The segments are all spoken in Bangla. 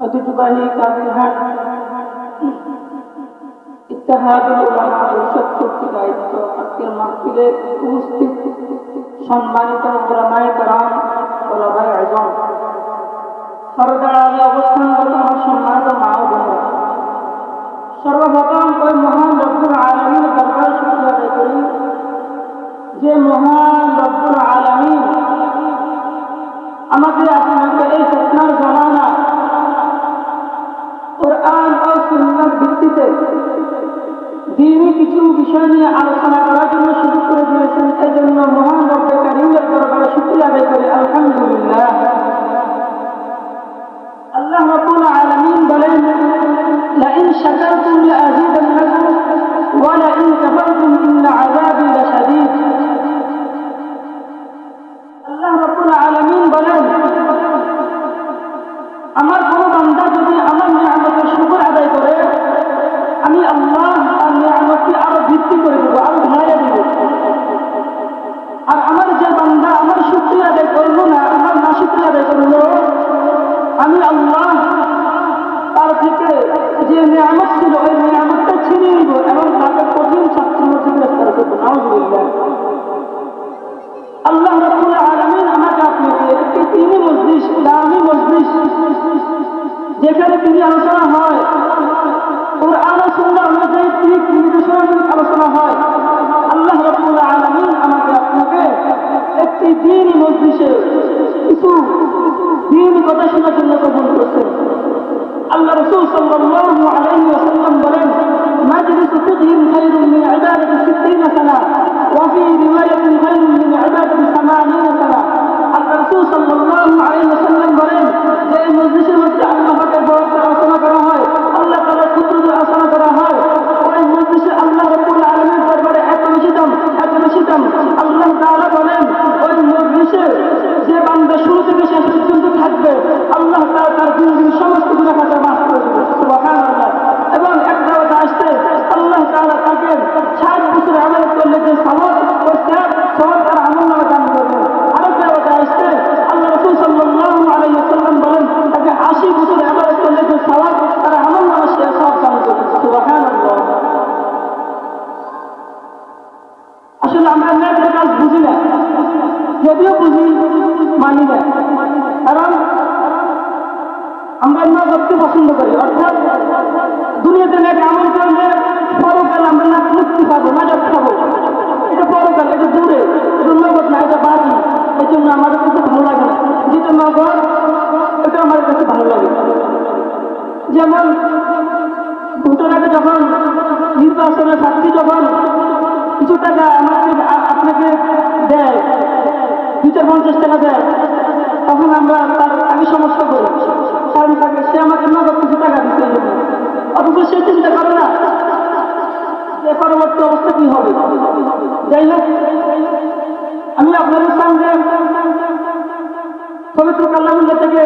ঐতিহ্যবাহী কাজিরহাট ইত্তেহাদুল উলামা পরিষদ কর্তৃক আয়োজিত আজকের মাহফিলে উপস্থিত সম্মানিত উলামায়ে কেরাম, ওলামায়ে আযম, সরদারে অবস্থানরত আমার সম্মানিত মা ও বোনেরা, সর্বপ্রথম ওই মহান রব্বুল আলামিনের দরবারে শুকরিয়া আদায় করি যে মহান রব্বুল আলামিন আমাদের আপনাকে এই ফিতনার জামানা কোরআন ও সুন্নাহর ভিত্তিতে দ্বীনি কিছু বিষয় নিয়ে আলোচনা করার জন্য সুযোগ করে দিয়েছেন। এই জন্য মহান রব্বুল কারীমের দরবারে শুকরিয়া আদায় করি, আলহামদুলিল্লাহ। আল্লাহ রাব্বুল আলামিন বলেন, লাইন শাকারতুম লাযীদান্নাকুম ওয়া লাইন কাফারতুম ইন্না আযাবি লাশাদীদ। আল্লাহ রাব্বুল আলামিন বলেন, আমার কোন বান্দা যদি আমার নিয়ামতের শুকর আদায় করে, আমি আল্লাহ তার নিয়ামতকে আরো বৃদ্ধি করে দেবো, আরো বাড়াইয়া দেব। আর আমার যে বান্দা আমার শুকরিয়া আদায় করলো না, আমার না শুকরিয়া আদায় করলো, আমি আল্লাহ তার থেকে যে নিয়ামত ছিল ওই নিয়ামতটা ছিনিয়ে নিব এবং তাকে কঠিন শাস্তির মধ্যে গ্রেফতার করবো। নাউযুবিল্লাহ। আল্লাহ রাব্বুল আলামিন আমাকে আপনাকে একটি দ্বীনি মজলিস, ইসলামী মজলিস, যেখানে তিনি আলোচনা হয় কোরআন ও সুন্নাহ অনুযায়ী দিক নির্দেশনামূলক আলোচনা হয়, আল্লাহ রাব্বুল আলামিন আমাকে আপনাকে একটি দ্বীনি মজলিসে কিছু দ্বীনি কথা শোনার জন্য কবুল করেছেন। আল্লাহ রাসূল সাল্লাল্লাহু আলাইহি ওয়াসাল্লাম বলেন, মাজলিসু ফিকহিন খায়রুম মিন ইবাদাতি 60 সানা ওয়া ফি রিওয়ায়াতিন খায়রুম মিন ইবাদাতি 80 সানা। আল্লাহ রাসূল সাল্লাল্লাহু আলাইহি ওয়াসাল্লাম বলেন যে এই মজলিসের মধ্যে আল্লাহ পাকের বরকতের আলোচনা করা হয়, আল্লাহ তাআলার কুদরতের আলোচনা করা হয়, ওই মজলিসে আল্লাহ রাব্বুল আলামিনের দরবারে এত বেশি দাম, এত বেশি দাম। আল্লাহ তাআলা বলেন ওই মজলিসে যে বান্দা শুরু থেকে শেষ পর্যন্ত থাকবে, আল্লাহ তাআলা তার জিন্দেগীর সমস্ত গুনাহ খাতা মাফ করে দেবে। সুবহানাল্লাহ। এবং এক দাওয়াতে আসছে আল্লাহ তাআলা তাকে 60 বছর ইবাদত করলে যে সওয়াব করতে সওয়াব তার আমলনামা দান করবেন। আরেক দাওয়াতে আসছে আল্লাহ রাসূল সাল্লাল্লাহু আলাইহি ওয়াসাল্লাম বলেন তাকে 80 বছর ইবাদত করলে যে সওয়াব তার আমলনামা সে সওয়াব দান করবেন। সুবহানাল্লাহ। আসলে আমরা নেকের কাজ বুঝি না, যদিও বুঝি মানি না, কারণ আমরা না করতে পছন্দ করি। অর্থাৎ দুনিয়াতে নেক আমল করলে পরকাল আমরা না মুক্তি পাবো, নাজাত পাবো। এটা পরকাল, এটা দূরে, এটা নগদ না, এটা বাড়ি। এই জন্য আমাদের কাছে ভালো লাগে না। যেটা নগদ এটা আমার কাছে ভালো লাগে। যেমন ভোটের আগে যখন নির্বাচনের প্রার্থী যখন কিছু টাকা আমাকে আপনাকে দেয়, 250 টাকা দেয়, তখন আমরা তার আগে সমস্যা করি, কারণ তাকে সে আমাকে নগদ কিছু টাকা দিচ্ছে এই জন্য। অথচ সে চিন্তা করে না যে পরবর্তী অবস্থা কি হবে। যাই হোক, আমি আপনাদের সামনে পবিত্র কালামুল্লাহ থেকে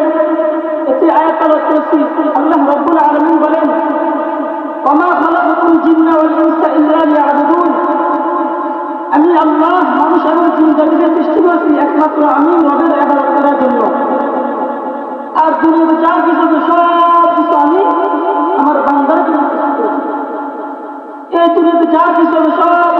একটি আয়াত তেলাওয়াত করেছি। আল্লাহ রাব্বুল আলামিন বলেন, ওয়া মা খালাকাতুল জিন্না ওয়াল ইনসা ইল্লা লিয়াবুদুন। আমি আল্লাহ মানুষ এবং জিন জাতিকে সৃষ্টি করেছি একমাত্র আমি রবের ইবাদত করার জন্য। আর দুনিয়াতে যা কিছু সব কিছু আমি আমার বান্দার জন্য সৃষ্টি করেছি। এই দুনিয়াতে যা কিছু সব